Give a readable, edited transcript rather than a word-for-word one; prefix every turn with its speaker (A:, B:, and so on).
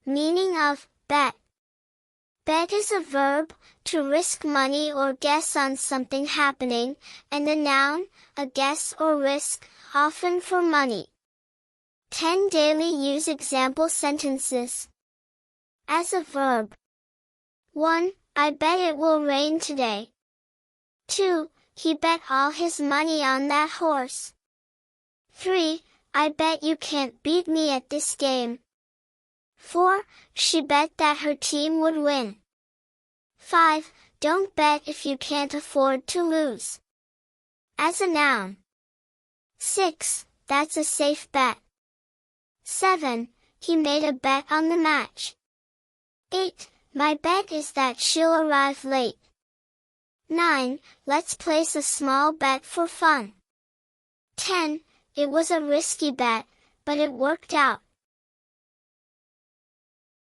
A: Meaning of bet. Bet is a verb, to risk money or guess on something happening, and a noun, a guess or risk, often for money. 10 daily use example sentences. As a verb. 1. I bet it will rain today. 2. He bet all his money on that horse. 3. I bet you can't beat me at this game. 4. She bet that her team would win. 5. Don't bet if you can't afford to lose. As a noun. 6. That's a safe bet. 7. He made a bet on the match. 8. My bet is that she'll arrive late. 9. Let's place a small bet for fun. 10. It was a risky bet, but it worked out.